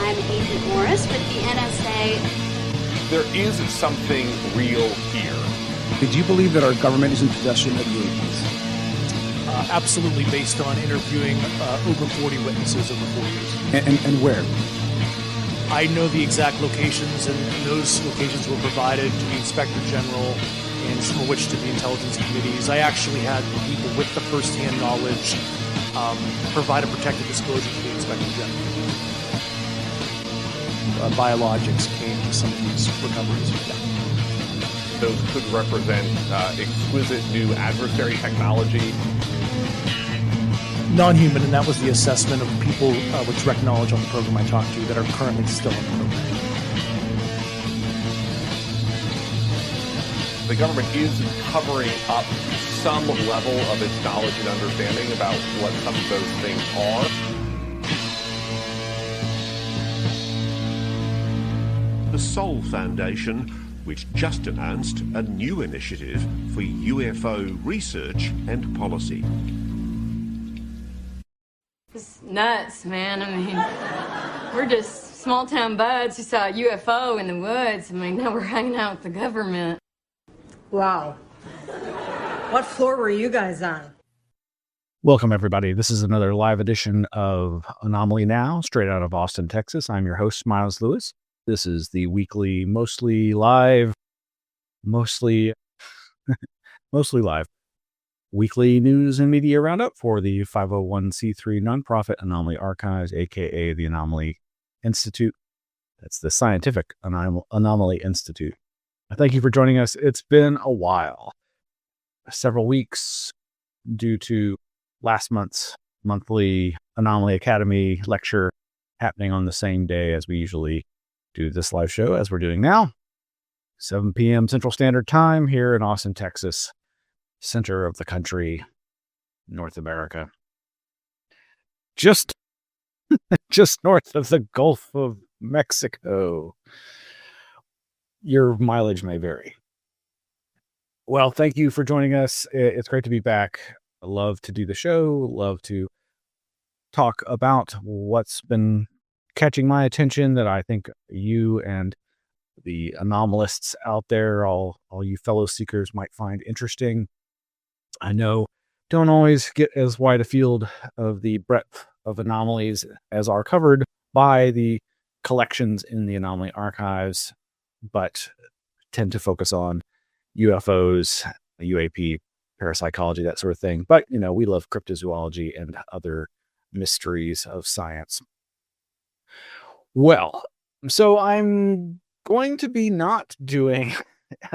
I'm Agent Morris with the NSA. There is something real here. Did you believe that our government is in possession of UAPs? Absolutely, based on interviewing over 40 witnesses over 4 years. And where? I know the exact locations, and those locations were provided to the Inspector General and some of which to the intelligence committees. I actually had people with the first-hand knowledge provide a protected disclosure to the Inspector General. Biologics came to some of these recoveries. Yeah. Those could represent exquisite new adversary technology. Non-human, and that was the assessment of people with direct knowledge on the program I talked to that are currently still in the program. The government is covering up some level of its knowledge and understanding about what some of those things are. The Sol Foundation, which just announced a new initiative for UFO research and policy. It's nuts, man. I mean, we're just small-town buds who saw a UFO in the woods. I mean, now we're hanging out with the government. Wow. What floor were you guys on? Welcome, everybody. This is another live edition of Anomaly Now, straight out of Austin, Texas. I'm your host, Miles Lewis. This is the weekly, mostly live weekly news and media roundup for the 501c3 nonprofit Anomaly Archives, aka the Anomaly Institute. That's the Scientific Anomaly Institute. Thank you for joining us. It's been a while, several weeks, due to last month's monthly Anomaly Academy lecture happening on the same day as we usually do this live show, as we're doing now, 7 p.m. Central Standard Time here in Austin, Texas, center of the country, North America. Just north of the Gulf of Mexico. Your mileage may vary. Well, thank you for joining us. It's great to be back. I love to do the show, love to talk about what's been catching my attention that I think you and the anomalists out there, all you fellow seekers, might find interesting. I know don't always get as wide a field of the breadth of anomalies as are covered by the collections in the Anomaly Archives, but tend to focus on UFOs, UAP, parapsychology, that sort of thing. But, you know, we love cryptozoology and other mysteries of science. Well, so I'm going to be not doing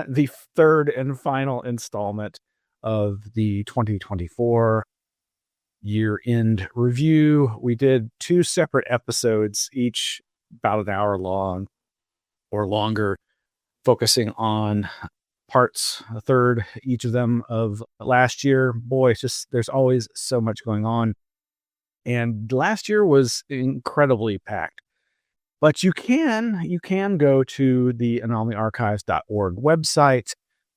the third and final installment of the 2024 year-end review. We did 2 separate episodes, each about an hour long or longer, focusing on parts, a third, each of them, of last year. Boy, it's just, there's always so much going on. And last year was incredibly packed. But you can go to the anomalyarchives.org website,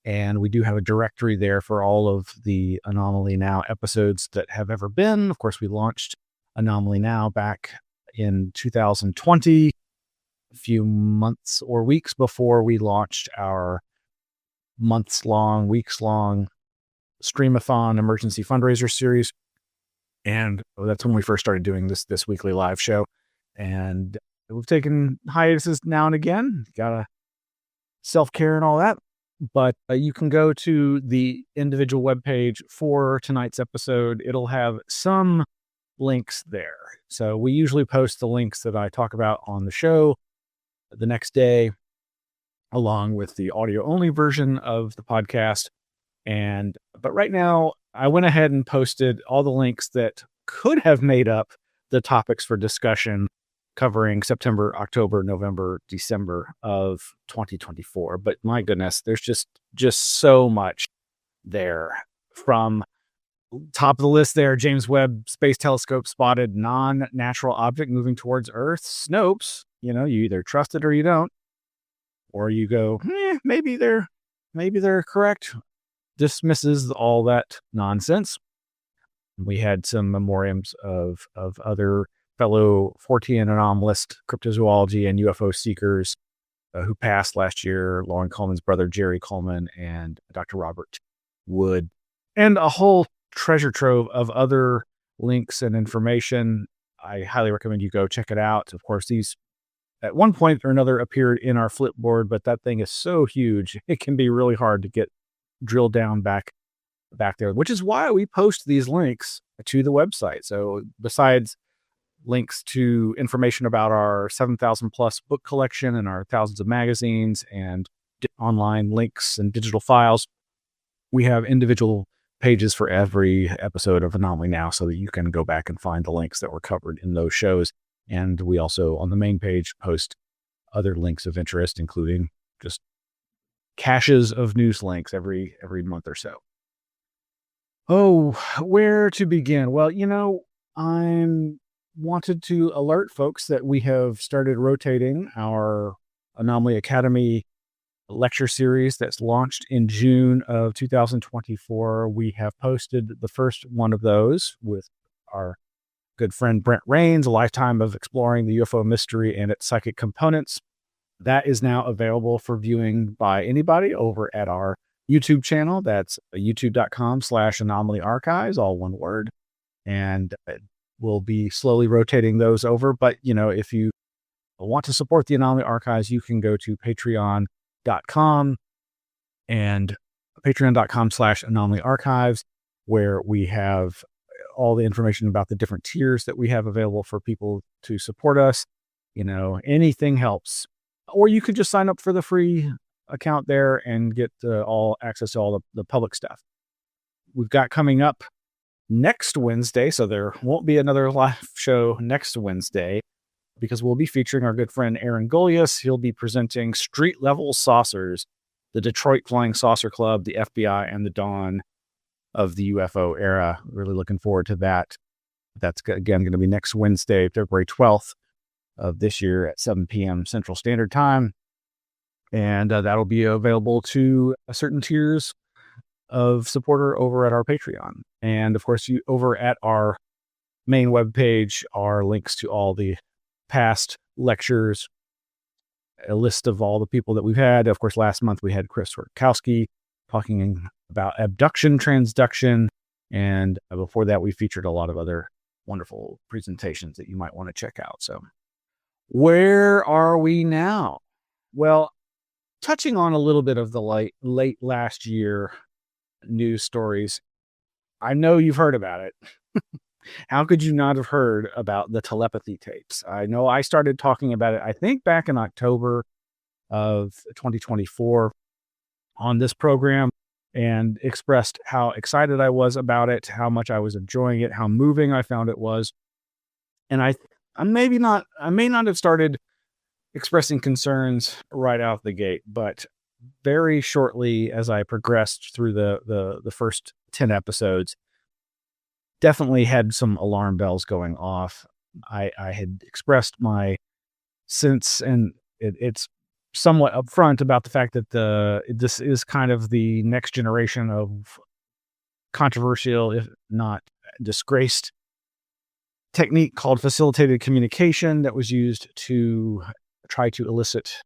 and we do have a directory there for all of the Anomaly Now episodes that have ever been. Of course, we launched Anomaly Now back in 2020, a few months or weeks before we launched our weeks-long Streamathon emergency fundraiser series. And that's when we first started doing this weekly live show. And we've taken hiatuses now and again, gotta self-care and all that. But you can go to the individual webpage for tonight's episode. It'll have some links there. So we usually post the links that I talk about on the show the next day, along with the audio-only version of the podcast. But right now, I went ahead and posted all the links that could have made up the topics for discussion covering September, October, November, December of 2024. But my goodness, there's just so much there. From top of the list there, James Webb Space Telescope spotted non-natural object moving towards Earth. Snopes, you either trust it or you don't. Or you go, maybe they're correct. Dismisses all that nonsense. We had some memoriams of other fellow Fortean anomalist, cryptozoology, and UFO seekers who passed last year, Lauren Coleman's brother, Jerry Coleman, and Dr. Robert Wood, and a whole treasure trove of other links and information. I highly recommend you go check it out. Of course, these at one point or another appeared in our Flipboard, but that thing is so huge, it can be really hard to get drilled down back there, which is why we post these links to the website. So besides links to information about our 7,000 plus book collection and our thousands of magazines and online links and digital files, we have individual pages for every episode of Anomaly Now so that you can go back and find the links that were covered in those shows. And we also, on the main page, post other links of interest, including just caches of news links every month or so. Oh, where to begin? Well, I'm wanted to alert folks that we have started rotating our Anomaly Academy lecture series that's launched in June of 2024. We have posted the first one of those with our good friend Brent Rains, A Lifetime of Exploring the UFO Mystery and Its Psychic Components. That is now available for viewing by anybody over at our YouTube channel. That's youtube.com/Anomaly Archives, all one word. And we'll be slowly rotating those over. But, if you want to support the Anomaly Archives, you can go to patreon.com and patreon.com/Anomaly Archives, where we have all the information about the different tiers that we have available for people to support us. Anything helps. Or you could just sign up for the free account there and get all access to all the public stuff. We've got coming up next Wednesday, so there won't be another live show next Wednesday because we'll be featuring our good friend Aaron Gulyas. He'll be presenting Street Level Saucers, the Detroit Flying Saucer Club, the FBI, and the dawn of the UFO era. Really looking forward to that. That's, again, going to be next Wednesday, February 12th of this year at 7 p.m. Central Standard Time. And that'll be available to certain tiers of supporter over at our Patreon. And of course, over at our main webpage are links to all the past lectures, a list of all the people that we've had. Of course, last month we had Chris Rutkowski talking about abduction, transduction, and before that we featured a lot of other wonderful presentations that you might want to check out. So where are we now? Well, touching on a little bit of the late last year news stories, I know you've heard about it. How could you not have heard about the telepathy tapes? I know I started talking about it, I think, back in October of 2024 on this program, and expressed how excited I was about it, how much I was enjoying it, how moving I found it was. And I may not have started expressing concerns right out the gate, but very shortly as I progressed through the first 10 episodes, definitely had some alarm bells going off. I had expressed my sense, and it's somewhat upfront about the fact that this is kind of the next generation of controversial, if not disgraced, technique called facilitated communication that was used to try to elicit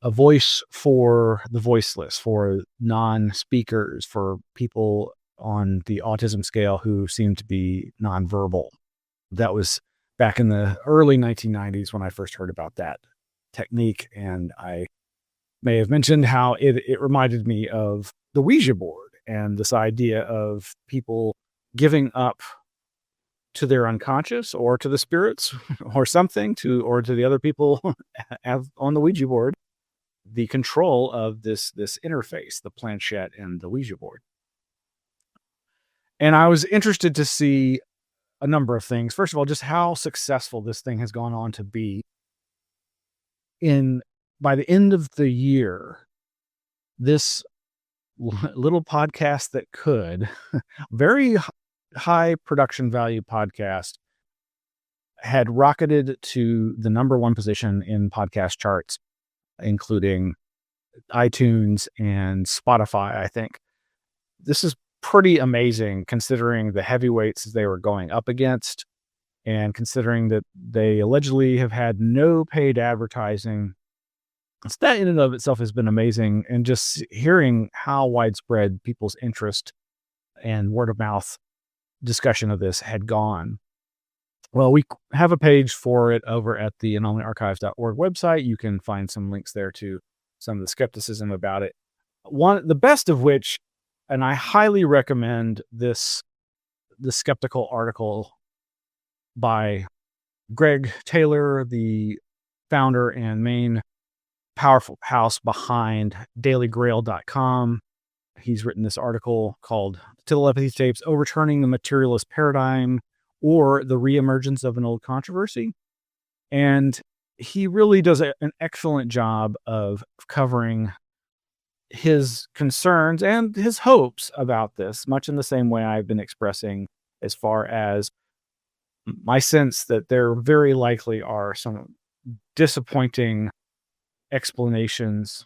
a voice for the voiceless, for non-speakers, for people on the autism scale who seem to be nonverbal. That was back in the early 1990s when I first heard about that technique, and I may have mentioned how it reminded me of the Ouija board and this idea of people giving up to their unconscious or to the spirits or something or to the other people on the Ouija board, the control of this interface, the planchette and the Ouija board. And I was interested to see a number of things. First of all, just how successful this thing has gone on to be. By the end of the year, this little podcast that could, very high production value podcast, had rocketed to the number one position in podcast charts, including iTunes and Spotify, I think. This is pretty amazing considering the heavyweights they were going up against And considering that they allegedly have had no paid advertising, that in and of itself has been amazing. And just hearing how widespread people's interest and word of mouth discussion of this had gone. Well, we have a page for it over at the anomalyarchives.org website. You can find some links there to some of the skepticism about it. The best of which, and I highly recommend the skeptical article by Greg Taylor, the founder and main powerful house behind dailygrail.com. He's written this article called Telepathy Tapes, Overturning the Materialist Paradigm or the Reemergence of an Old Controversy. And he really does an excellent job of covering his concerns and his hopes about this, much in the same way I've been expressing, as far as my sense that there very likely are some disappointing explanations,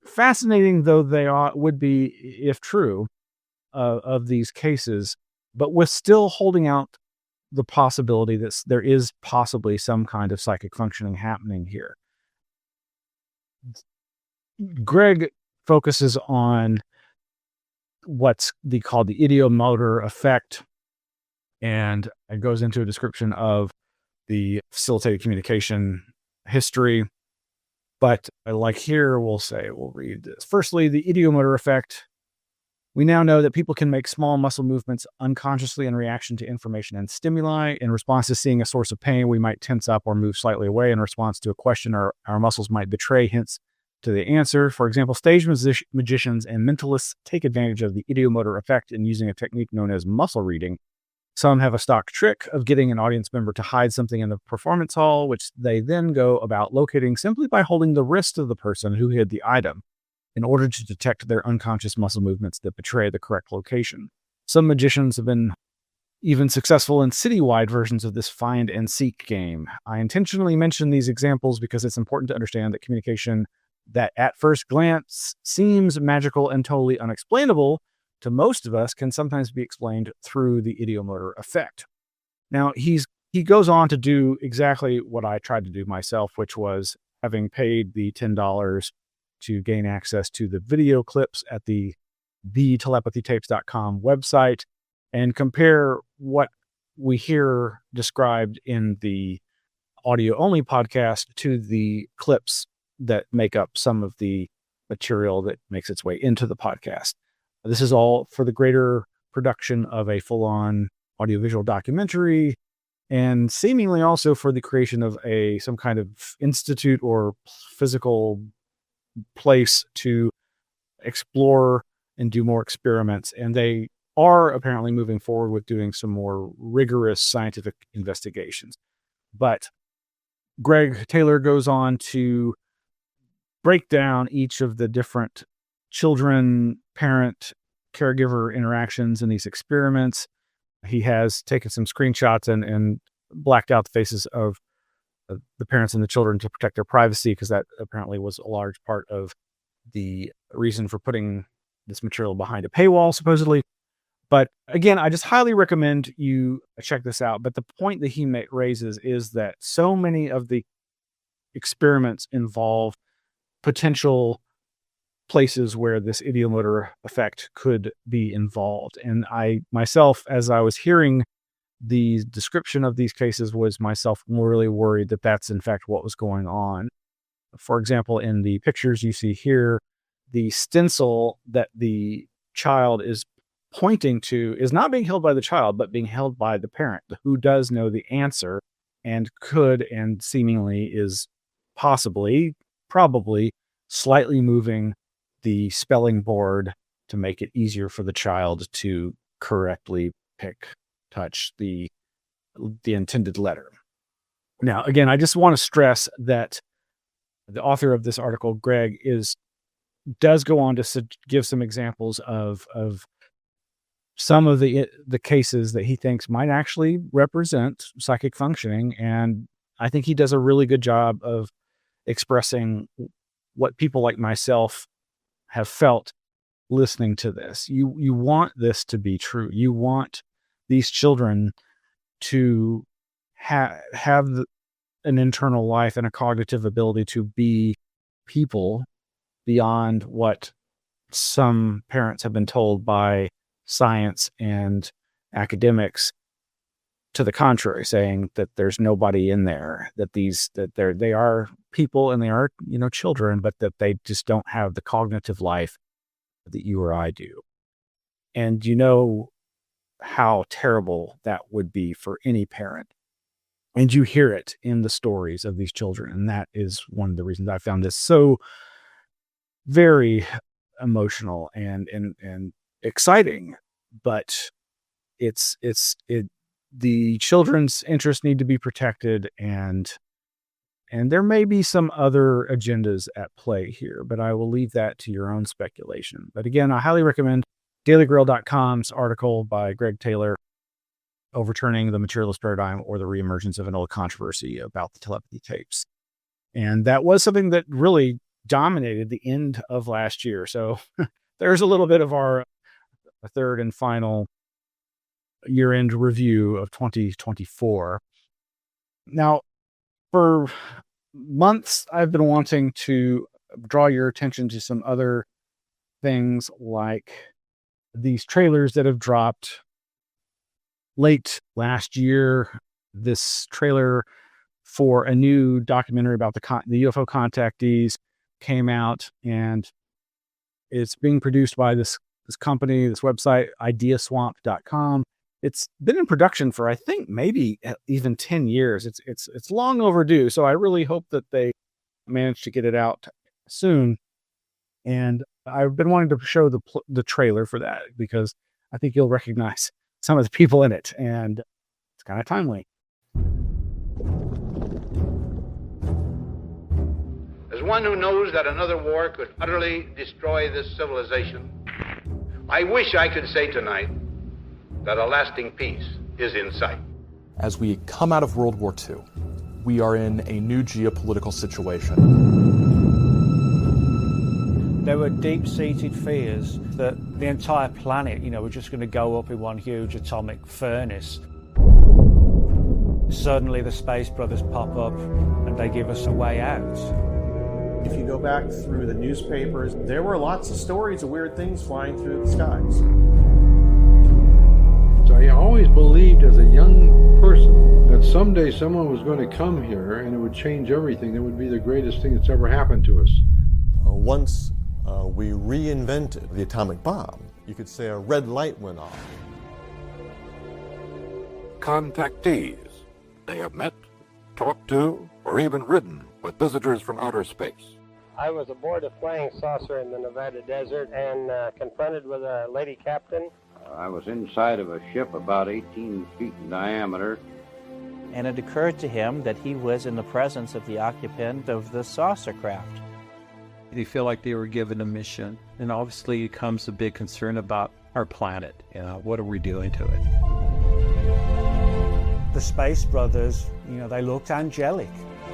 fascinating though they would be if true, of these cases, but with still holding out the possibility that there is possibly some kind of psychic functioning happening here. Greg focuses on what's called the ideomotor effect, and it goes into a description of the facilitated communication history. But like here, we'll read this. Firstly, the ideomotor effect. We now know that people can make small muscle movements unconsciously in reaction to information and stimuli. In response to seeing a source of pain, we might tense up or move slightly away. In response to a question, our muscles might betray hints to the answer. For example, stage magicians and mentalists take advantage of the ideomotor effect in using a technique known as muscle reading. Some have a stock trick of getting an audience member to hide something in the performance hall, which they then go about locating simply by holding the wrist of the person who hid the item in order to detect their unconscious muscle movements that betray the correct location. Some magicians have been even successful in citywide versions of this find and seek game. I intentionally mention these examples because it's important to understand that communication that at first glance seems magical and totally unexplainable to most of us can sometimes be explained through the ideomotor effect. Now, he goes on to do exactly what I tried to do myself, which was, having paid the $10 to gain access to the video clips at the telepathytapes.com website, and compare what we hear described in the audio-only podcast to the clips that make up some of the material that makes its way into the podcast. This is all for the greater production of a full-on audiovisual documentary, and seemingly also for the creation of some kind of institute or physical place to explore and do more experiments. And they are apparently moving forward with doing some more rigorous scientific investigations. But Greg Taylor goes on to break down each of the different children, parent, caregiver interactions in these experiments. He has taken some screenshots and blacked out the faces of the parents and the children to protect their privacy, because that apparently was a large part of the reason for putting this material behind a paywall, supposedly. But again, I just highly recommend you check this out. But the point that he raises is that so many of the experiments involve potential places where this ideomotor effect could be involved. And I myself, as I was hearing the description of these cases, was myself really worried that that's in fact what was going on. For example, in the pictures you see here, the stencil that the child is pointing to is not being held by the child, but being held by the parent, who does know the answer and could, and seemingly is possibly, probably slightly moving the spelling board to make it easier for the child to correctly touch the intended letter. Now, again, I just want to stress that the author of this article, Greg, does go on to give some examples of some of the cases that he thinks might actually represent psychic functioning, and I think he does a really good job of expressing what people like myself have felt listening to this. You want this to be true. You want these children to have an internal life and a cognitive ability to be people beyond what some parents have been told by science and academics to the contrary, saying that there's nobody in there, that they are people and they are, children, but that they just don't have the cognitive life that you or I do. And how terrible that would be for any parent. And you hear it in the stories of these children. And that is one of the reasons I found this so very emotional and exciting. But the children's interests need to be protected, and there may be some other agendas at play here, but I will leave that to your own speculation. But again, I highly recommend DailyGrail.com's article by Greg Taylor, Overturning the Materialist Paradigm or the Reemergence of an Old Controversy, about the telepathy tapes. And that was something that really dominated the end of last year. So there's a little bit of our third and final year-end review of 2024. Now, for months, I've been wanting to draw your attention to some other things, like these trailers that have dropped late last year. This trailer for a new documentary about the UFO contactees came out, and it's being produced by this company, this website, ideaswamp.com. It's been in production for, I think, maybe even 10 years. It's long overdue. So I really hope that they manage to get it out soon. And I've been wanting to show the trailer for that, because I think you'll recognize some of the people in it, and it's kind of timely. As one who knows that another war could utterly destroy this civilization, I wish I could say tonight that a lasting peace is in sight. As we come out of World War II, we are in a new geopolitical situation. There were deep-seated fears that the entire planet, were just going to go up in one huge atomic furnace. Suddenly the Space Brothers pop up and they give us a way out. If you go back through the newspapers, there were lots of stories of weird things flying through the skies. So I always believed as a young person that someday someone was going to come here and it would change everything. It would be the greatest thing that's ever happened to us. Once we reinvented the atomic bomb, you could say a red light went off. Contactees. They have met, talked to, or even ridden with visitors from outer space. I was aboard a flying saucer in the Nevada desert and confronted with a lady captain. I was inside of a ship about 18 feet in diameter. And it occurred to him that he was in the presence of the occupant of the saucer craft. They feel like they were given a mission, and obviously comes a big concern about our planet. What are we doing to it? The Space Brothers, they looked angelic.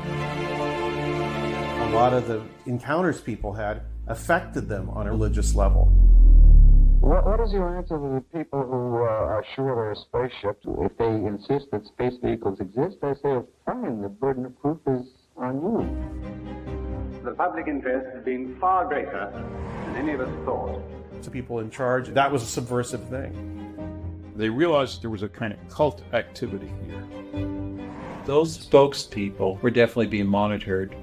A lot of the encounters people had affected them on a religious level. What is your answer to the people who are sure they're spaceships? If they insist that space vehicles exist, I say, fine, the burden of proof is on you. The public interest has been far greater than any of us thought. To people in charge, that was a subversive thing. They realized there was a kind of cult activity here. Those spokespeople were definitely being monitored.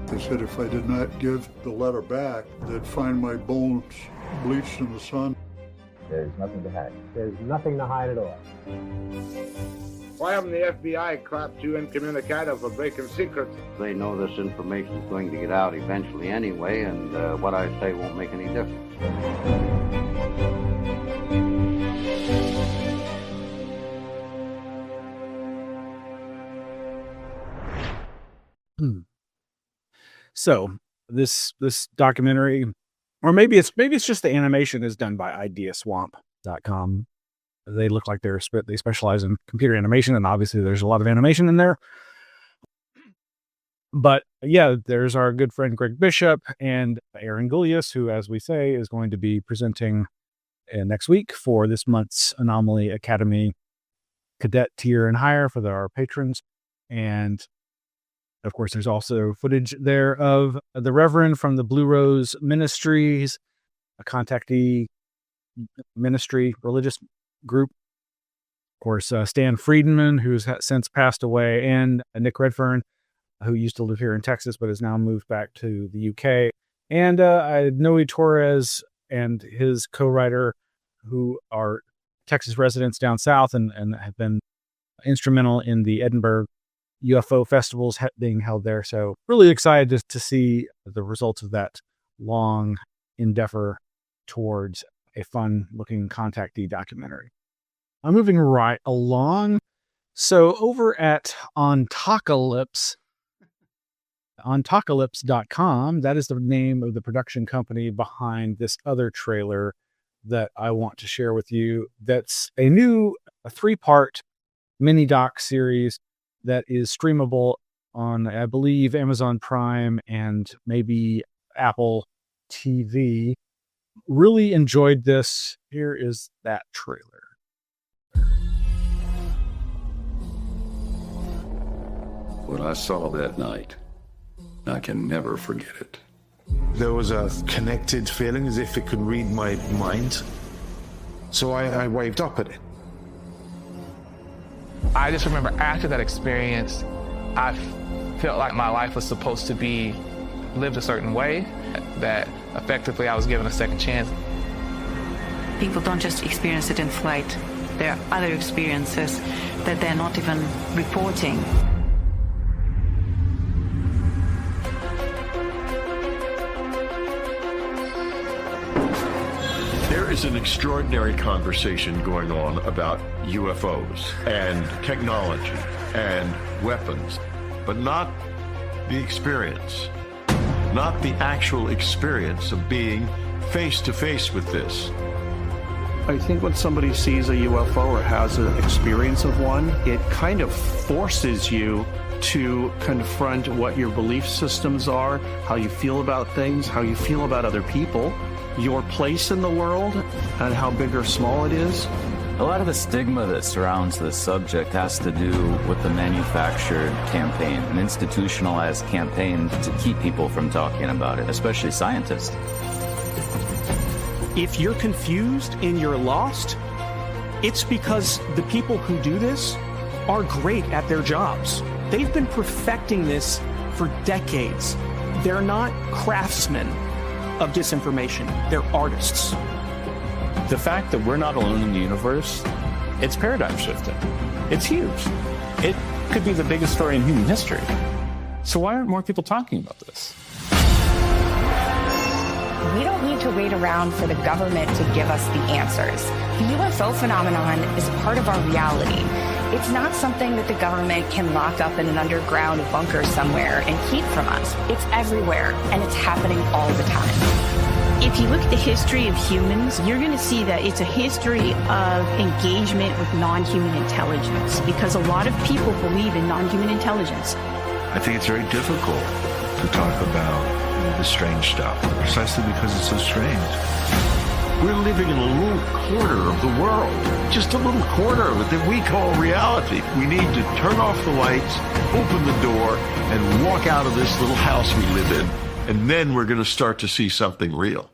They said if I did not give the letter back, they'd find my bones bleached in the sun. There's nothing to hide. There's nothing to hide at all. Why haven't the FBI clapped you incommunicado for breaking secrets? They know this information is going to get out eventually anyway, and what I say won't make any difference. So this documentary, or maybe it's just the animation, is done by ideaswamp.com. They look like they specialize in computer animation, and obviously there's a lot of animation in there. But yeah, there's our good friend Greg Bishop and Aaron Gulyas, who, as we say, is going to be presenting next week for this month's Anomaly Academy cadet tier and higher for our patrons. And of course, there's also footage there of the Reverend from the Blue Rose Ministries, a contactee ministry, religious group. Of course, Stan Friedman, who's since passed away, and Nick Redfern, who used to live here in Texas but has now moved back to the UK. And Noe Torres and his co-writer, who are Texas residents down south and have been instrumental in the Edinburgh UFO festivals being held there. So really excited to see the results of that long endeavor towards a fun-looking contactee documentary. I'm moving right along. So over at Ontocalypse, Ontocalypse.com, that is the name of the production company behind this other trailer that I want to share with you. That's a 3-part mini doc series that is streamable on, I believe, Amazon Prime and maybe Apple TV. Really enjoyed this. Here is that trailer. What I saw that night, I can never forget it. There was a connected feeling as if it could read my mind. So I waved up at it. I just remember after that experience, I felt like my life was supposed to be lived a certain way, that effectively I was given a second chance. People don't just experience it in flight. There are other experiences that they're not even reporting. There is an extraordinary conversation going on about UFOs and technology and weapons, but not the experience, not the actual experience of being face to face with this. I think when somebody sees a UFO or has an experience of one, it kind of forces you to confront what your belief systems are, how you feel about things, how you feel about other people, your place in the world, and how big or small it is. A lot of the stigma that surrounds this subject has to do with the manufactured campaign, an institutionalized campaign to keep people from talking about it, especially scientists. If you're confused and you're lost, it's because the people who do this are great at their jobs. They've been perfecting this for decades. They're not craftsmen of disinformation. They're artists. The fact that we're not alone in the universe, it's paradigm shifting. It's huge. It could be the biggest story in human history. So why aren't more people talking about this? We don't need to wait around for the government to give us the answers. The UFO phenomenon is part of our reality. It's not something that the government can lock up in an underground bunker somewhere and keep from us. It's everywhere, and it's happening all the time. If you look at the history of humans, you're going to see that it's a history of engagement with non-human intelligence, because a lot of people believe in non-human intelligence. I think it's very difficult to talk about the strange stuff, precisely because it's so strange. We're living in a little corner of the world, just a little corner of it that we call reality. We need to turn off the lights, open the door, and walk out of this little house we live in, and then we're going to start to see something real.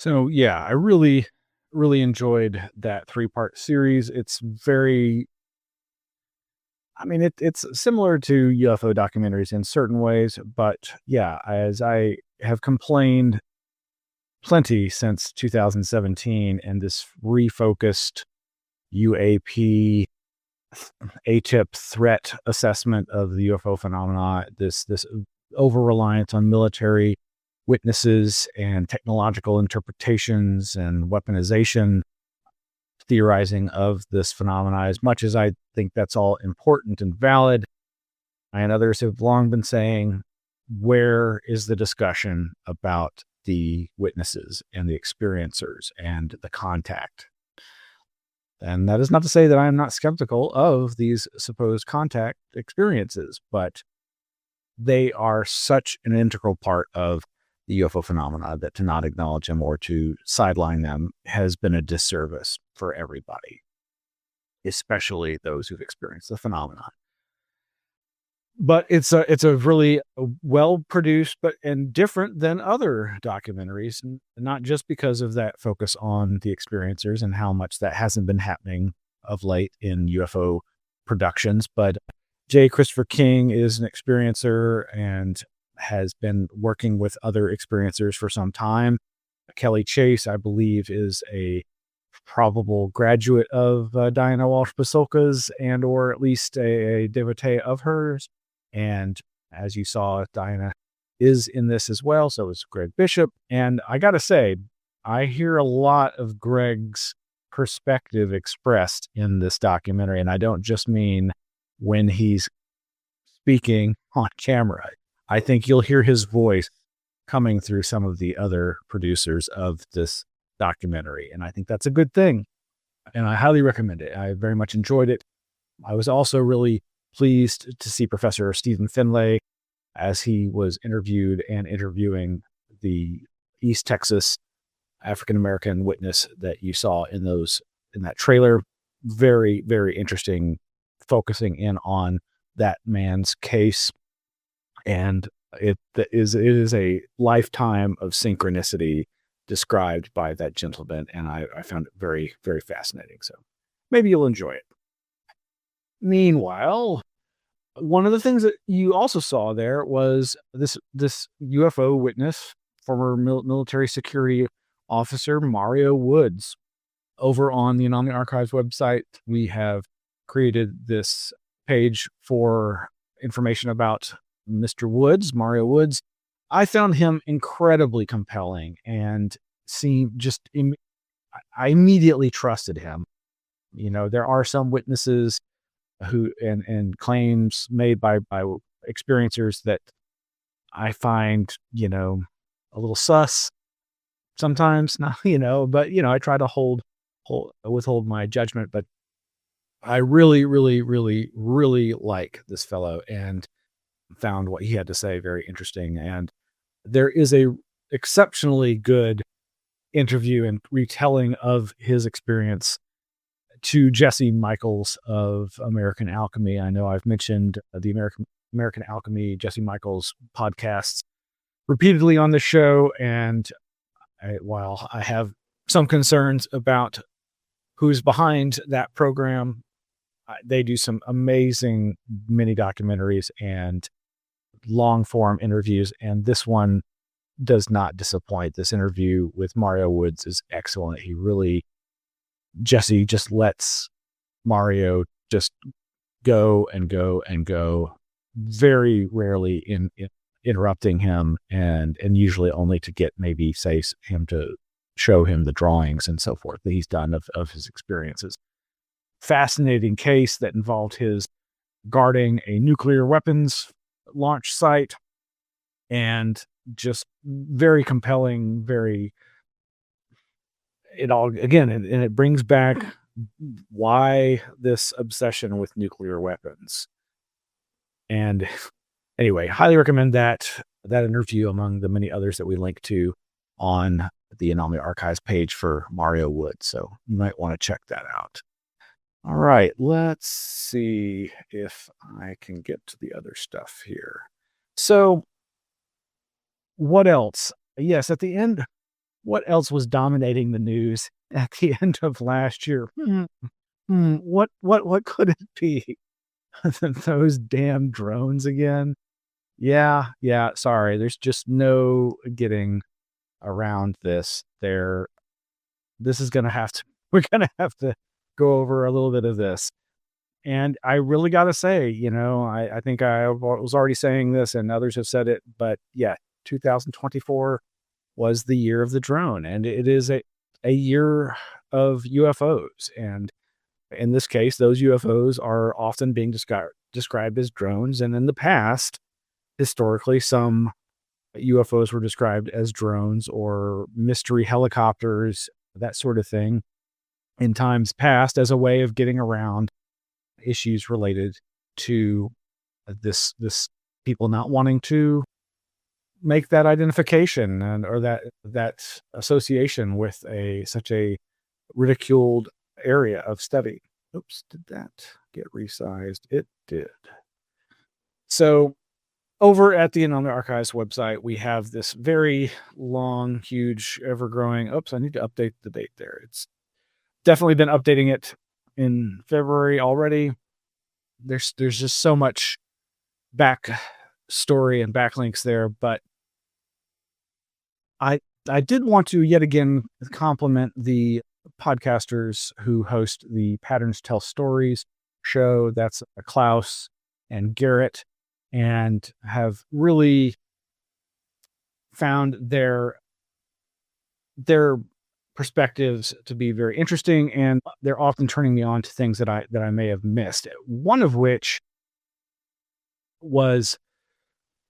So yeah, I really enjoyed that 3-part series. It's very, it's similar to UFO documentaries in certain ways, but yeah, as I have complained plenty since 2017 and this refocused UAP ATIP threat assessment of the UFO phenomena, this over-reliance on military witnesses and technological interpretations and weaponization theorizing of this phenomena. As much as I think that's all important and valid, I and others have long been saying, where is the discussion about the witnesses and the experiencers and the contact? And that is not to say that I am not skeptical of these supposed contact experiences, but they are such an integral part of the UFO phenomena that to not acknowledge them or to sideline them has been a disservice for everybody, especially those who've experienced the phenomenon. But it's a really well produced and different than other documentaries, and not just because of that focus on the experiencers and how much that hasn't been happening of late in UFO productions, but J. Christopher King is an experiencer and has been working with other experiencers for some time. Kelly Chase, I believe, is a probable graduate of Diana Walsh Pasulka's and or at least a devotee of hers. And as you saw, Diana is in this as well. So is Greg Bishop. And I got to say, I hear a lot of Greg's perspective expressed in this documentary. And I don't just mean when he's speaking on camera. I think you'll hear his voice coming through some of the other producers of this documentary. And I think that's a good thing. And I highly recommend it. I very much enjoyed it. I was also really pleased to see Professor Stephen Finlay as he was interviewed and interviewing the East Texas African-American witness that you saw in that trailer. Very, very interesting, focusing in on that man's case. And it is a lifetime of synchronicity described by that gentleman. And I found it very, very fascinating. So maybe you'll enjoy it. Meanwhile, one of the things that you also saw there was this UFO witness, former military security officer Mario Woods. Over on the Anomaly Archives website, we have created this page for information about Mr. Woods, Mario Woods. I found him incredibly compelling and I immediately trusted him. You know, there are some witnesses who and claims made by experiencers that I find, a little sus sometimes, not, but, I try to withhold my judgment, but I really, really, really, really like this fellow and found what he had to say very interesting. And there is a exceptionally good interview and retelling of his experience to Jesse Michaels of American Alchemy. I know I've mentioned the American Alchemy, Jesse Michaels podcasts repeatedly on the show. And while I have some concerns about who's behind that program, they do some amazing mini documentaries and long form interviews. And this one does not disappoint. This interview with Mario Woods is excellent. Jesse just lets Mario just go and go and go, very rarely interrupting him, and usually only to get maybe him to show him the drawings and so forth that he's done of his experiences. Fascinating case that involved his guarding a nuclear weapons launch site, and just very compelling, it brings back why this obsession with nuclear weapons. And anyway, highly recommend that interview among the many others that we link to on the Anomaly Archives page for Mario Woods. So you might want to check that out. All right, let's see if I can get to the other stuff here. So what else? Yes, at the end, what else was dominating the news at the end of last year? What could it be? Those damn drones again? Yeah, sorry. There's just no getting around this. We're going to have to go over a little bit of this. And I really got to say, I think I was already saying this and others have said it, but yeah, 2024 was the year of the drone, and it is a year of UFOs. And in this case, those UFOs are often being described as drones. And in the past, historically, some UFOs were described as drones or mystery helicopters, that sort of thing. in times past as a way of getting around issues related to this people not wanting to make that identification or that association with such a ridiculed area of study. Oops, did that get resized? It did. So over at the Anomaly Archives website, we have this very long, huge, ever-growing. Oops, I need to update the date there. It's definitely been updating it in February already. There's just so much back story and backlinks there, but I did want to yet again compliment the podcasters who host the Patterns Tell Stories show. That's Klaus and Garrett, and have really found their perspectives to be very interesting, and they're often turning me on to things that I may have missed. One of which was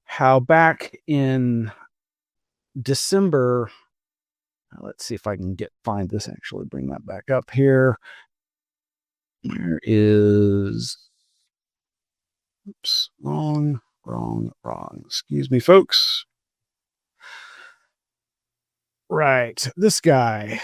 how back in December, let's see if I can find this, actually bring that back up here. Where is, oops, wrong. Excuse me, folks. Right, this guy,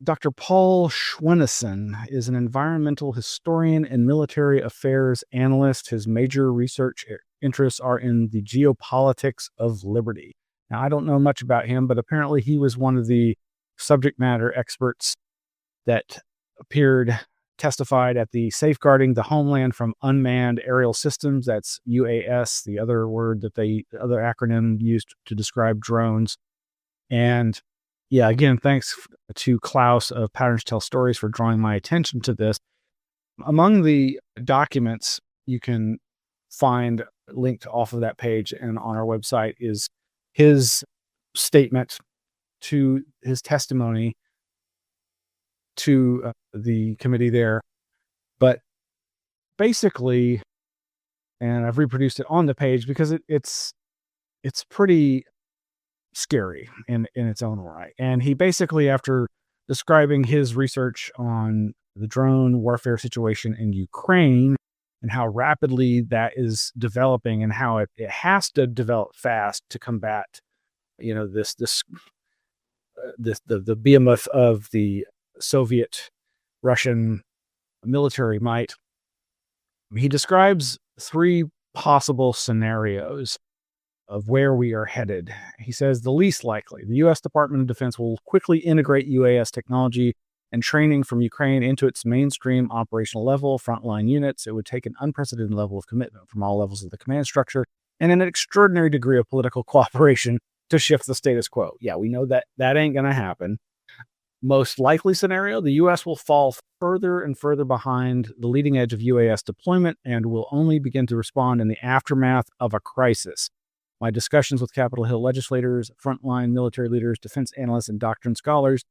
Dr. Paul Schwenneson, is an environmental historian and military affairs analyst. His major research interests are in the geopolitics of liberty. Now, I don't know much about him, but apparently he was one of the subject matter experts that testified at the Safeguarding the Homeland from Unmanned Aerial Systems. That's UAS, the other acronym used to describe drones. And yeah, again, thanks to Klaus of Patterns Tell Stories for drawing my attention to this. Among the documents you can find linked off of that page and on our website is his statement to his testimony to the committee there. But basically, and I've reproduced it on the page because it's pretty scary in its own right. And he basically, after describing his research on the drone warfare situation in Ukraine and how rapidly that is developing and how it has to develop fast to combat, the behemoth of the Soviet Russian military might. He describes 3 possible scenarios of where we are headed. He says the least likely, the U.S. Department of Defense will quickly integrate UAS technology and training from Ukraine into its mainstream operational level, frontline units. It would take an unprecedented level of commitment from all levels of the command structure and an extraordinary degree of political cooperation to shift the status quo. Yeah, we know that ain't going to happen. Most likely scenario, the U.S. will fall further and further behind the leading edge of UAS deployment and will only begin to respond in the aftermath of a crisis. My discussions with Capitol Hill legislators, frontline military leaders, defense analysts, and doctrine scholars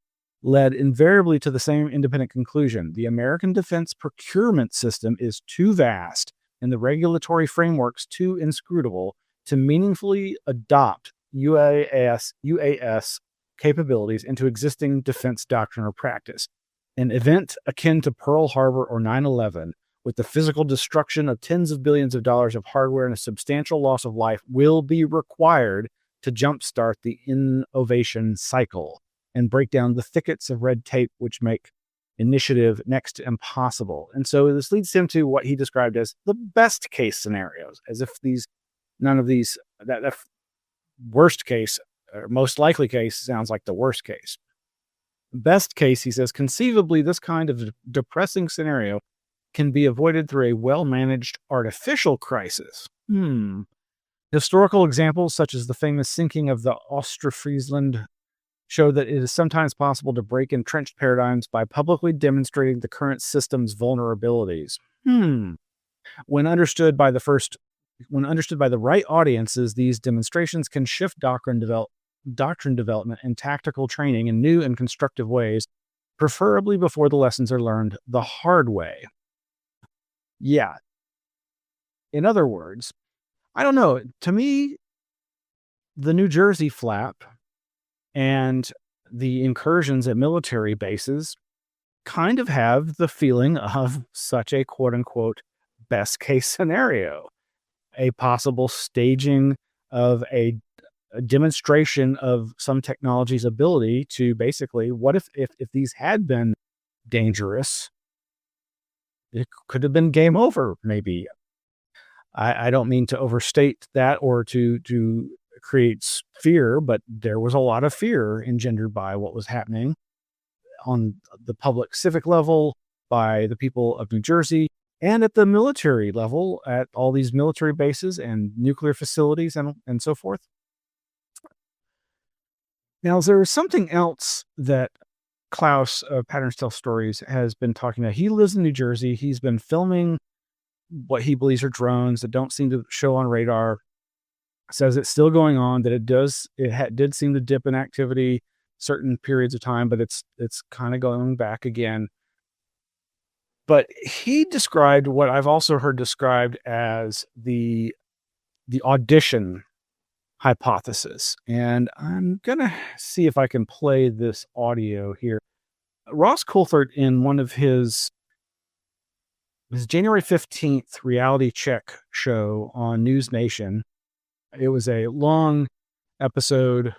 led invariably to the same independent conclusion. The American defense procurement system is too vast and the regulatory frameworks too inscrutable to meaningfully adopt UAS capabilities into existing defense doctrine or practice. An event akin to Pearl Harbor or 9/11, with the physical destruction of tens of billions of dollars of hardware and a substantial loss of life, will be required to jumpstart the innovation cycle and break down the thickets of red tape which make initiative next to impossible. And so this leads him to what he described as the best case scenarios, as if that worst case or most likely case sounds like the worst case. Best case, he says, conceivably this kind of depressing scenario can be avoided through a well-managed artificial crisis. Historical examples, such as the famous sinking of the Ostfriesland, show that it is sometimes possible to break entrenched paradigms by publicly demonstrating the current system's vulnerabilities. When understood by the right audiences, these demonstrations can shift doctrine development and tactical training in new and constructive ways, preferably before the lessons are learned the hard way. Yeah. In other words, I don't know. To me, the New Jersey flap and the incursions at military bases kind of have the feeling of such a quote unquote best case scenario, a possible staging of a demonstration of some technology's ability to basically, what if these had been dangerous, it could have been game over, maybe. I don't mean to overstate that or to create fear, but there was a lot of fear engendered by what was happening on the public civic level, by the people of New Jersey, and at the military level, at all these military bases and nuclear facilities and so forth. Now, there is something else that Klaus of Patterns Tell Stories has been talking about. He lives in New Jersey. He's been filming what he believes are drones that don't seem to show on radar. Says it's still going on, that it did seem to dip in activity certain periods of time, but it's kind of going back again. But he described what I've also heard described as the audition hypothesis. And I'm going to see if I can play this audio here. Ross Coulthard, in one of his January 15th reality check show on News Nation, it was a long episode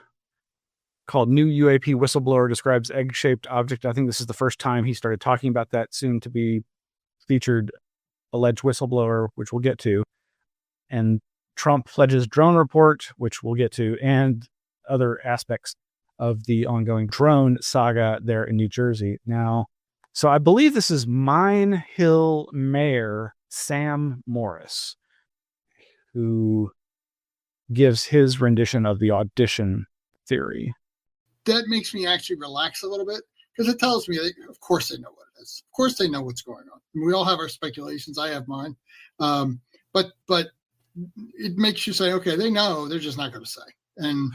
called New UAP Whistleblower Describes Egg-Shaped Object. I think this is the first time he started talking about that soon to be featured alleged whistleblower, which we'll get to. And Trump pledges drone report, which we'll get to, and other aspects of the ongoing drone saga there in New Jersey. Now, so I believe this is Mine Hill Mayor Sam Morris, who gives his rendition of the audition theory. That makes me actually relax a little bit, because it tells me that, of course, they know what it is. Of course, they know what's going on. And we all have our speculations. I have mine. But it makes you say, okay, they know. They're just not going to say. And,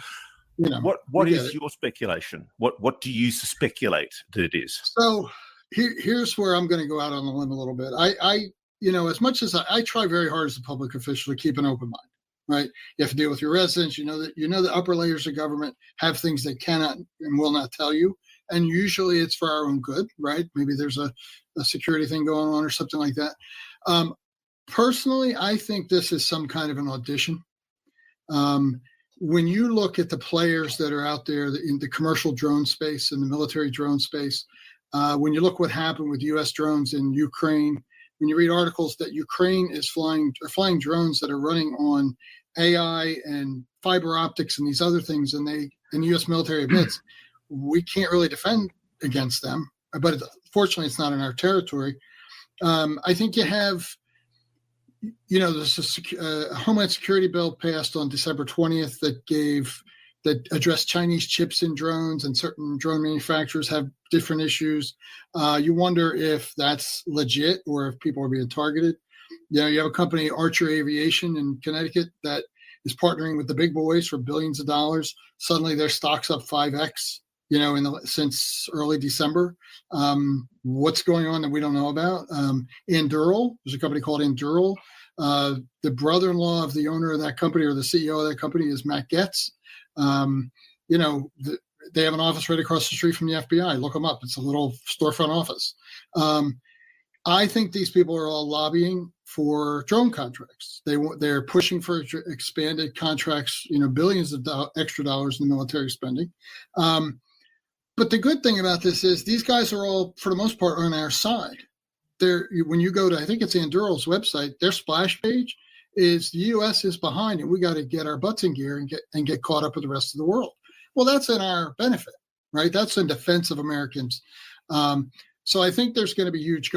you know, what is your speculation? What do you speculate that it is? So here's where I'm going to go out on a limb a little bit. I as much as I try very hard as a public official to keep an open mind. Right, you have to deal with your residents. You know the upper layers of government have things they cannot and will not tell you, and usually it's for our own good. Right? Maybe there's a security thing going on or something like that. Personally, I think this is some kind of an audition. When you look at the players that are out there in the commercial drone space and the military drone space, when you look what happened with U.S. drones in Ukraine. When you read articles that Ukraine is flying drones that are running on AI and fiber optics and these other things, and the U.S. military admits we can't really defend against them. But fortunately, it's not in our territory. I think you have, there's a Homeland Security bill passed on December 20th that addressed Chinese chips in drones, and certain drone manufacturers have different issues. You wonder if that's legit or if people are being targeted. You have a company, Archer Aviation in Connecticut, that is partnering with the big boys for billions of dollars. Suddenly their stock's up 5x, since early December. What's going on that we don't know about? Anduril, there's a company called Anduril. The brother-in-law of the owner of that company, or the CEO of that company, is Matt Getz. They have an office right across the street from the FBI. Look them up. It's a little storefront office. I think these people are all lobbying for drone contracts. They're pushing for expanded contracts, billions of extra dollars in the military spending. But the good thing about this is these guys are all, for the most part, on our side. When you go to, I think it's Anduril's website, their splash page is the U.S. is behind, and we got to get our butts in gear and get caught up with the rest of the world. Well, that's in our benefit, right? That's in defense of Americans. So I think there's going to be huge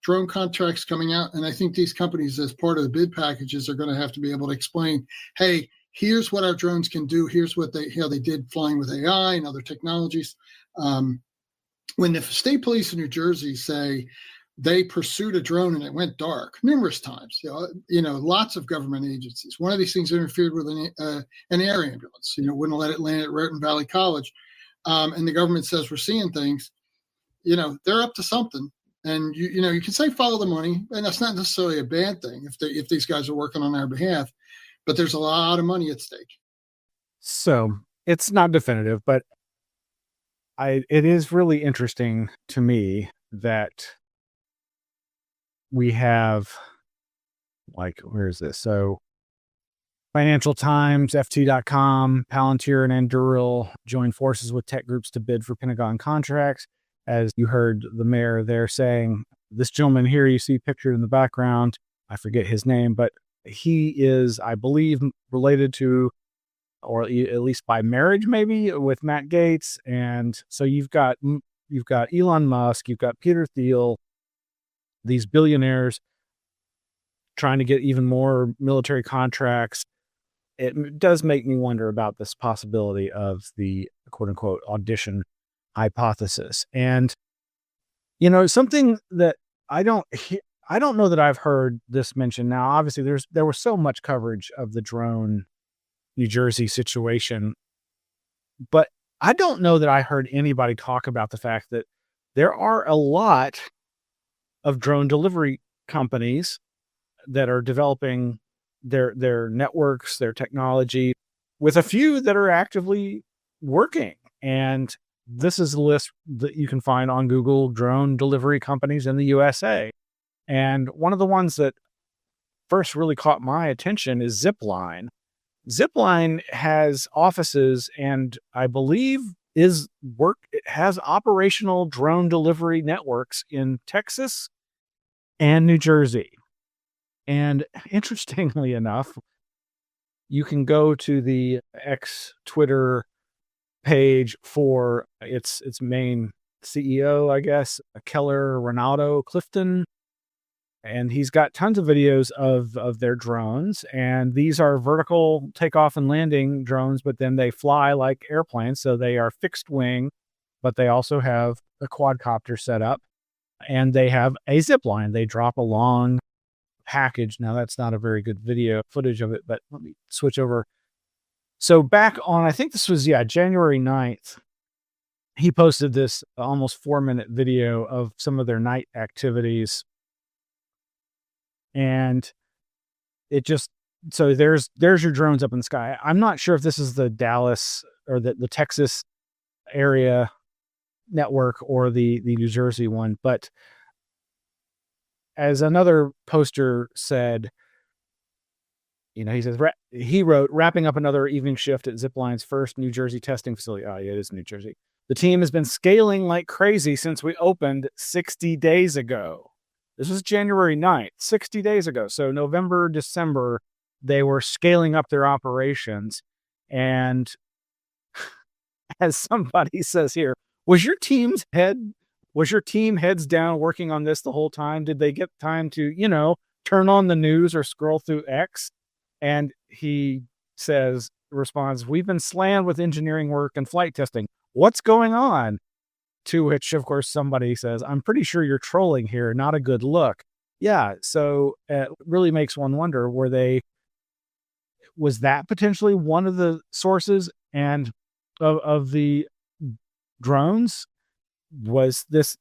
drone contracts coming out, and I think these companies, as part of the bid packages, are going to have to be able to explain, hey, here's what our drones can do. Here's how they did flying with AI and other technologies. When the state police in New Jersey say they pursued a drone and it went dark numerous times, lots of government agencies. One of these things interfered with an air ambulance, wouldn't let it land at Raritan Valley College. And the government says we're seeing things, they're up to something. And, you can say follow the money, and that's not necessarily a bad thing if these guys are working on our behalf, but there's a lot of money at stake. So it's not definitive, but it is really interesting to me that we have, like, where is this? So Financial Times, FT.com, Palantir and Anduril join forces with tech groups to bid for Pentagon contracts. As you heard the mayor there saying, this gentleman here you see pictured in the background, I forget his name, but he is, I believe, related to, or at least by marriage maybe, with Matt Gaetz. And so you've got Elon Musk, you've got Peter Thiel, these billionaires trying to get even more military contracts. It does make me wonder about this possibility of the quote unquote audition hypothesis. And, you know, something that I don't know that I've heard this mentioned. Now, obviously there was so much coverage of the drone New Jersey situation, but I don't know that I heard anybody talk about the fact that there are a lot of drone delivery companies that are developing their networks, their technology, with a few that are actively working. And this is a list that you can find on Google, drone delivery companies in the USA. And one of the ones that first really caught my attention is Zipline. Zipline has offices and I believe it has operational drone delivery networks in Texas and New Jersey. And interestingly enough, you can go to the X Twitter page for its main CEO, I guess, Keller Ronaldo Clifton. And he's got tons of videos of their drones. And these are vertical takeoff and landing drones, but then they fly like airplanes. So they are fixed wing, but they also have a quadcopter set up. And they have a zip line. They drop a long package. Now, that's not a very good video footage of it, but let me switch over. So back on, I think this was, January 9th, he posted this almost 4-minute video of some of their night activities. And it just, so there's your drones up in the sky. I'm not sure if this is the Dallas or the Texas area network or the New Jersey one, but as another poster said, he says, he wrote, wrapping up another evening shift at Zipline's first New Jersey testing facility. Oh, yeah, it is New Jersey. The team has been scaling like crazy since we opened 60 days ago. This was January 9th, 60 days ago. So November, December, they were scaling up their operations. And as somebody says here, was your team heads down working on this the whole time? Did they get time to, turn on the news or scroll through X? And he responds, we've been slammed with engineering work and flight testing. What's going on? To which, of course, somebody says, I'm pretty sure you're trolling here. Not a good look. Yeah. So it really makes one wonder, was that potentially one of the sources and of the drones? Was this,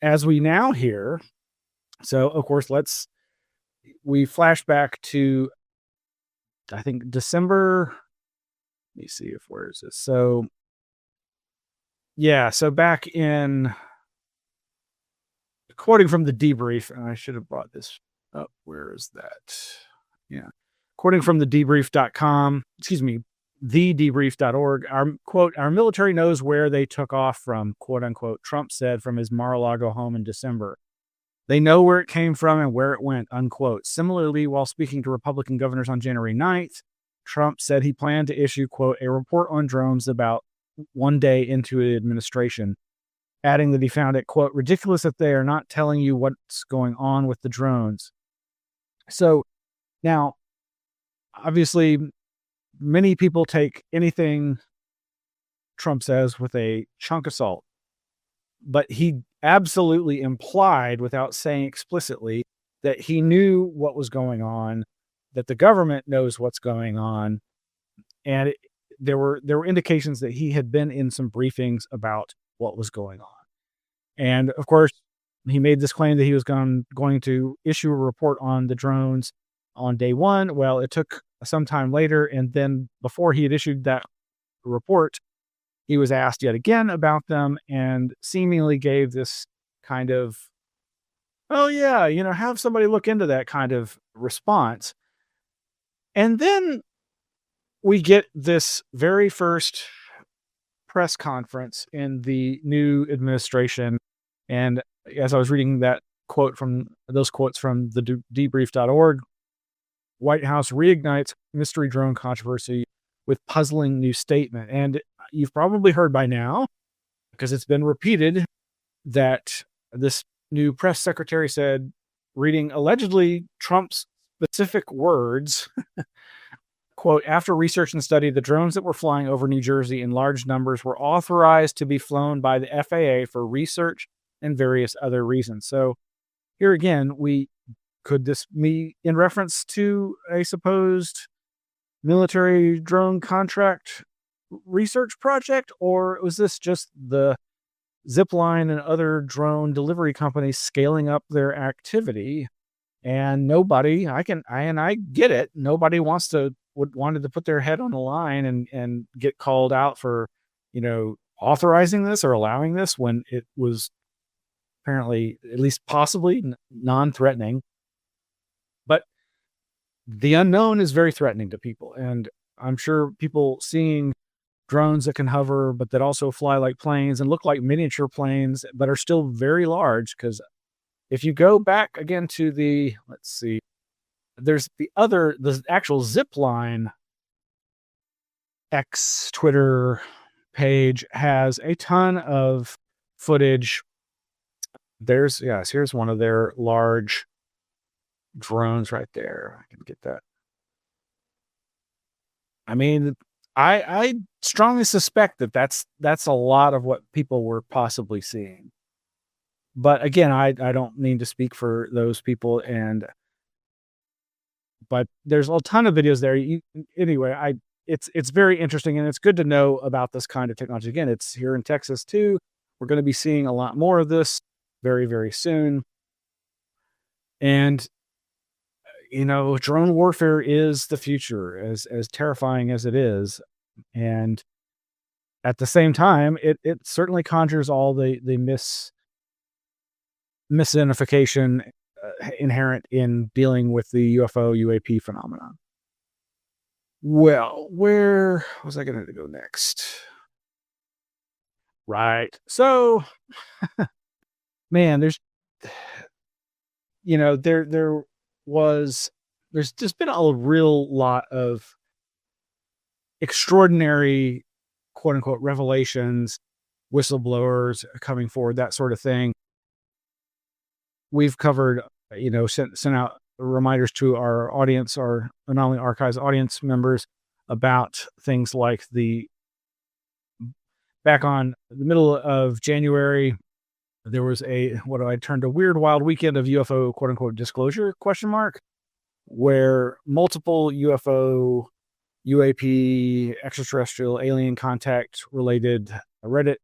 as we now hear? So, of course, we flash back to, I think, December. Let me see where is this? So, so back in, quoting from the debrief, and I should have brought this up. Where is that? Yeah. Quoting from the debrief.com, thedebrief.org, our military knows where they took off from, quote unquote, Trump said from his Mar-a-Lago home in December. They know where it came from and where it went, unquote. Similarly, while speaking to Republican governors on January 9th, Trump said he planned to issue, quote, a report on drones about one day into the administration, adding that he found it, quote, ridiculous that they are not telling you what's going on with the drones. So now, obviously, many people take anything Trump says with a chunk of salt, but he absolutely implied, without saying explicitly, that he knew what was going on, that the government knows what's going on, and there were indications that he had been in some briefings about what was going on. And of course, he made this claim that he was going to issue a report on the drones on day one. Well, it took some time later, and then before he had issued that report, he was asked yet again about them and seemingly gave this kind of, oh yeah, have somebody look into that kind of response. And then we get this very first press conference in the new administration. And as I was reading those quotes from the debrief.org, White House reignites mystery drone controversy with puzzling new statement. And you've probably heard by now, because it's been repeated, that this new press secretary said, reading allegedly Trump's specific words, quote, after research and study, the drones that were flying over New Jersey in large numbers were authorized to be flown by the FAA for research and various other reasons. So here again, could this be in reference to a supposed military drone contract research project, or was this just the Zipline and other drone delivery companies scaling up their activity? And nobody, I get it, nobody wanted to put their head on the line and get called out for, authorizing this or allowing this when it was apparently, at least possibly, non-threatening. But the unknown is very threatening to people. And I'm sure people seeing drones that can hover, but that also fly like planes and look like miniature planes, but are still very large. Because if you go back again to there's the actual Zipline X Twitter page has a ton of footage. Here's one of their large drones right there. I can get that. I mean, I strongly suspect that's a lot of what people were possibly seeing. But again, I don't mean to speak for those people, but there's a ton of videos there. It's very interesting, and it's good to know about this kind of technology. Again, it's here in Texas too. We're going to be seeing a lot more of this very, very soon. And drone warfare is the future, as terrifying as it is. And at the same time, it certainly conjures all the misidentification inherent in dealing with the UFO UAP phenomenon. Well, where was I going to go next? Right. So, man, there's just been a real lot of extraordinary, quote unquote, revelations, whistleblowers coming forward, that sort of thing. We've covered, sent out reminders to our audience, our Anomaly Archives audience members, about things like back on the middle of January, there was what I termed a weird, wild weekend of UFO, quote unquote, disclosure, ? Where multiple UFO, UAP, extraterrestrial, alien contact related Reddit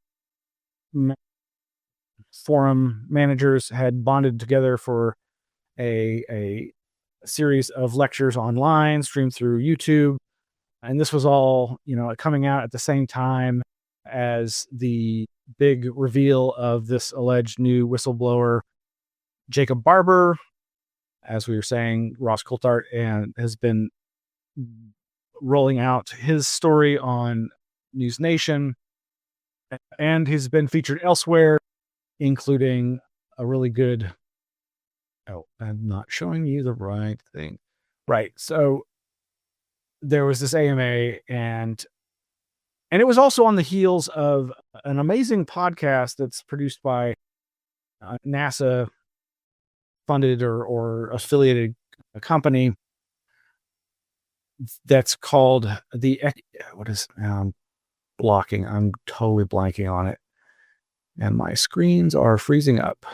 forum managers had bonded together for a series of lectures online, streamed through YouTube. And this was all, coming out at the same time as the big reveal of this alleged new whistleblower, Jacob Barber. As we were saying, Ross Coulthart has been rolling out his story on News Nation, and he's been featured elsewhere, including a really good... Oh, I'm not showing you the right thing. Right. So there was this AMA, and it was also on the heels of an amazing podcast that's produced by NASA funded or affiliated company that's called blocking. I'm totally blanking on it, and my screens are freezing up.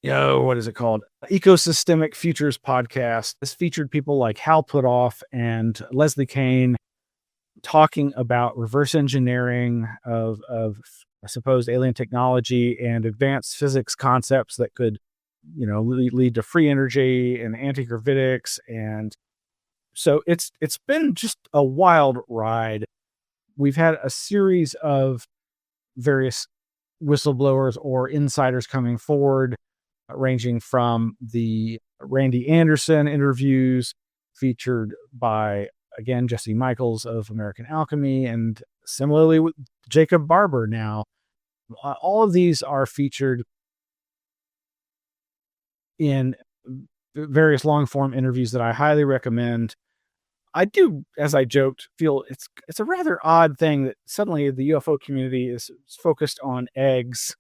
What is it called? Ecosystemic Futures Podcast. This featured people like Hal Puthoff and Leslie Kane talking about reverse engineering of supposed alien technology and advanced physics concepts that could, lead to free energy and anti-gravitics. And so it's been just a wild ride. We've had a series of various whistleblowers or insiders coming forward, ranging from the Randy Anderson interviews featured by, again, Jesse Michaels of American Alchemy, and similarly with Jacob Barber now. All of these are featured in various long-form interviews that I highly recommend. I do, as I joked, feel it's a rather odd thing that suddenly the UFO community is focused on eggs,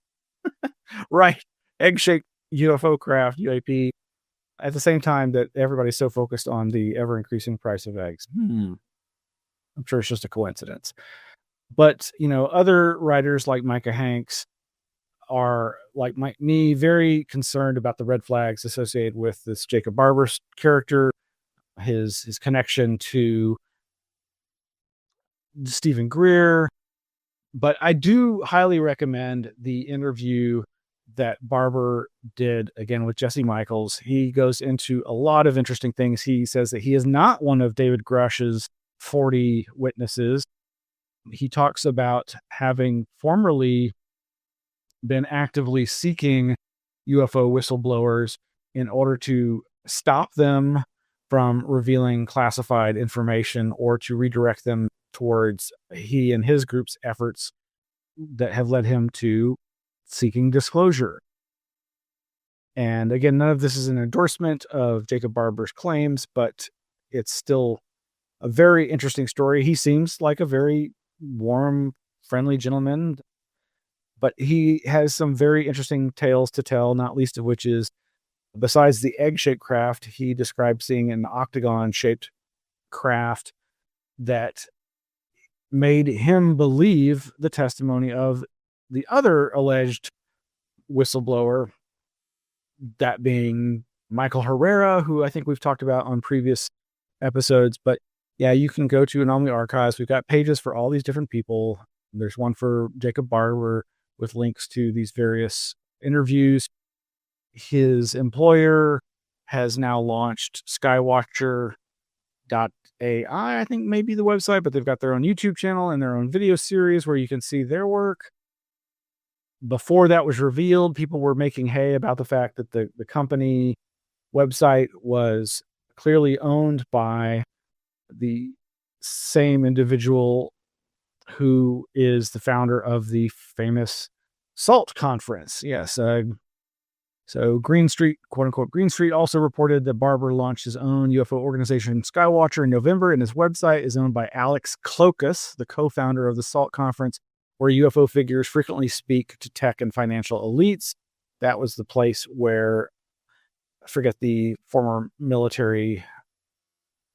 right? Egg-shaped UFO craft, UAP, at the same time that everybody's so focused on the ever-increasing price of eggs. I'm sure it's just a coincidence. But, other writers like Micah Hanks are, like me, very concerned about the red flags associated with this Jacob Barber character, his connection to Stephen Greer. But I do highly recommend the interview that Barber did, again, with Jesse Michaels. He goes into a lot of interesting things. He says that he is not one of David Grush's 40 witnesses. He talks about having formerly been actively seeking UFO whistleblowers in order to stop them from revealing classified information or to redirect them towards he and his group's efforts that have led him to seeking disclosure. And again, none of this is an endorsement of Jacob Barber's claims, but it's still a very interesting story. He seems like a very warm, friendly gentleman, but he has some very interesting tales to tell, not least of which is, besides the egg-shaped craft, he described seeing an octagon-shaped craft that made him believe the testimony of the other alleged whistleblower, that being Michael Herrera, who I think we've talked about on previous episodes. But yeah, you can go to Anomaly Archives. We've got pages for all these different people. There's one for Jacob Barber with links to these various interviews. His employer has now launched Skywatcher.ai, I think maybe the website, but they've got their own YouTube channel and their own video series where you can see their work. Before that was revealed, people were making hay about the fact that the company website was clearly owned by the same individual who is the founder of the famous SALT conference. Yes. So Green Street, quote unquote, Green Street also reported that Barber launched his own UFO organization, Skywatcher, in November, and his website is owned by Alex Klokas, the co-founder of the SALT conference, where UFO figures frequently speak to tech and financial elites. That was the place where, I forget the former military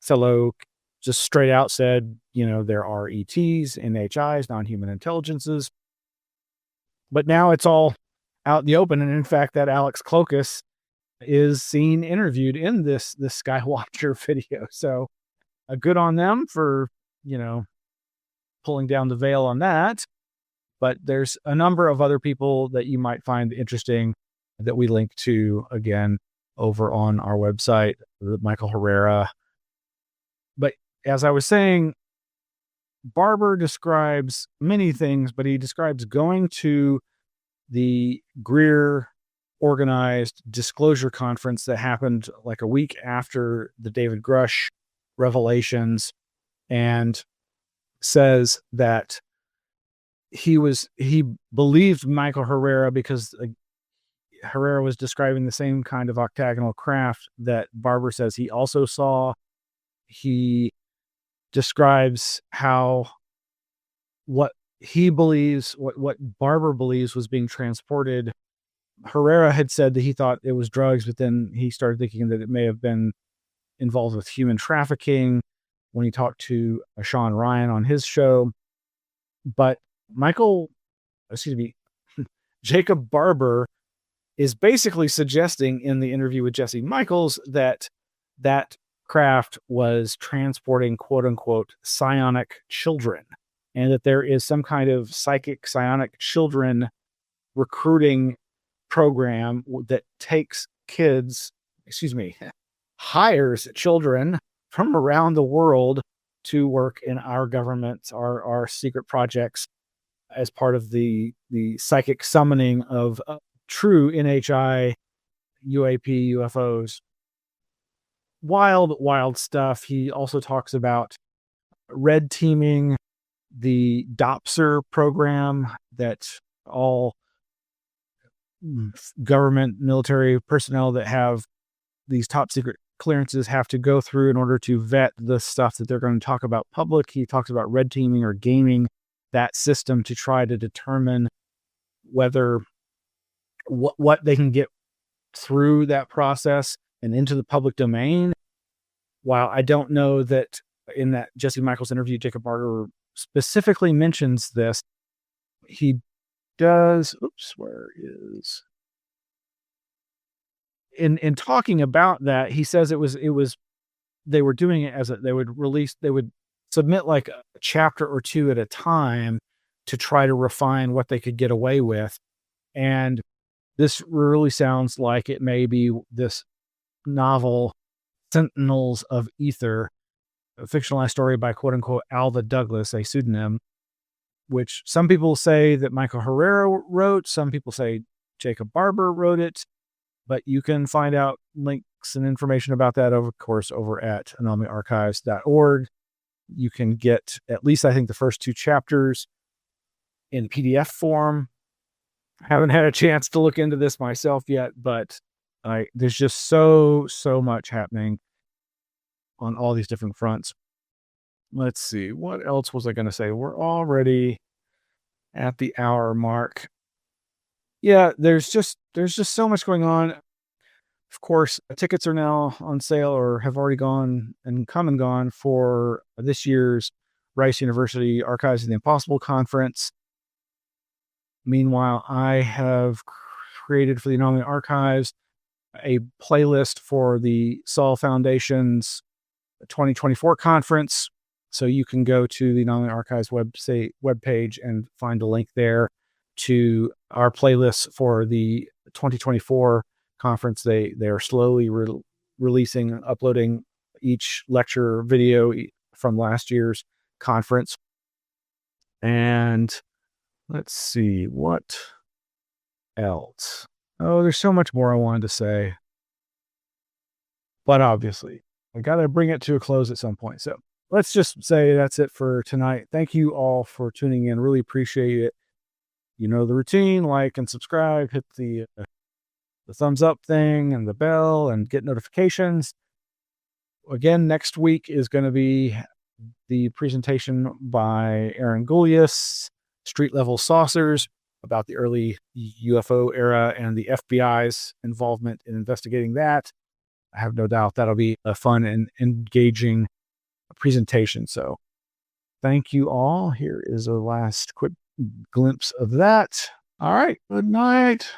fellow, just straight out said, there are ETs, NHIs, non-human intelligences. But now it's all out in the open. And in fact, that Alex Klokas is seen interviewed in this Skywatcher video. So good on them for, pulling down the veil on that. But there's a number of other people that you might find interesting that we link to, again, over on our website, Michael Herrera. But as I was saying, Barber describes many things, but he describes going to the Greer organized disclosure conference that happened like a week after the David Grush revelations, and says that he believed Michael Herrera because Herrera was describing the same kind of octagonal craft that Barber says he also saw. He describes how what Barber believes was being transported. Herrera had said that he thought it was drugs, but then he started thinking that it may have been involved with human trafficking when he talked to Sean Ryan on his show. But Jacob Barber is basically suggesting in the interview with Jesse Michaels that craft was transporting quote unquote psionic children, and that there is some kind of psychic psionic children recruiting program that takes hires children from around the world to work in our government, our secret projects, as part of the psychic summoning of true NHI UAP UFOs. Wild stuff. He also talks about red teaming, the DOPSR program that all government military personnel that have these top secret clearances have to go through in order to vet the stuff that they're going to talk about public. He talks about red teaming or gaming that system to try to determine whether what they can get through that process and into the public domain. While I don't know that in that Jesse Michaels interview, Jacob Barger specifically mentions this, he does. Oops, where is? In talking about that, he says it was they were doing it as they would submit like a chapter or two at a time to try to refine what they could get away with. And this really sounds like it may be this novel, Sentinels of Ether, a fictionalized story by quote unquote Alva Douglas, a pseudonym, which some people say that Michael Herrera wrote. Some people say Jacob Barber wrote it, but you can find out links and information about that, of course, over at anomalyarchives.org. You can get at least, I think, the first 2 chapters in PDF form. I haven't had a chance to look into this myself yet, but there's just so much happening on all these different fronts. Let's see, what else was I going to say? We're already at the hour mark. Yeah, there's just so much going on. Of course, tickets are now on sale or have already gone and come and gone for this year's Rice University Archives of the Impossible Conference. Meanwhile, I have created for the Anomaly Archives a playlist for the Saul Foundation's 2024 conference. So you can go to the Anomaly Archives webpage and find a link there to our playlists for the 2024 conference. They are slowly releasing, uploading each lecture video from last year's conference. And let's see, what else? Oh, there's so much more I wanted to say. But obviously, I got to bring it to a close at some point. So let's just say that's it for tonight. Thank you all for tuning in. Really appreciate it. You know the routine, like and subscribe, hit the thumbs up thing and the bell and get notifications. Again, next week is going to be the presentation by Aaron Gulyas, Street Level Saucers, about the early UFO era and the FBI's involvement in investigating that. I have no doubt that'll be a fun and engaging presentation. So thank you all. Here is a last quick glimpse of that. All right. Good night.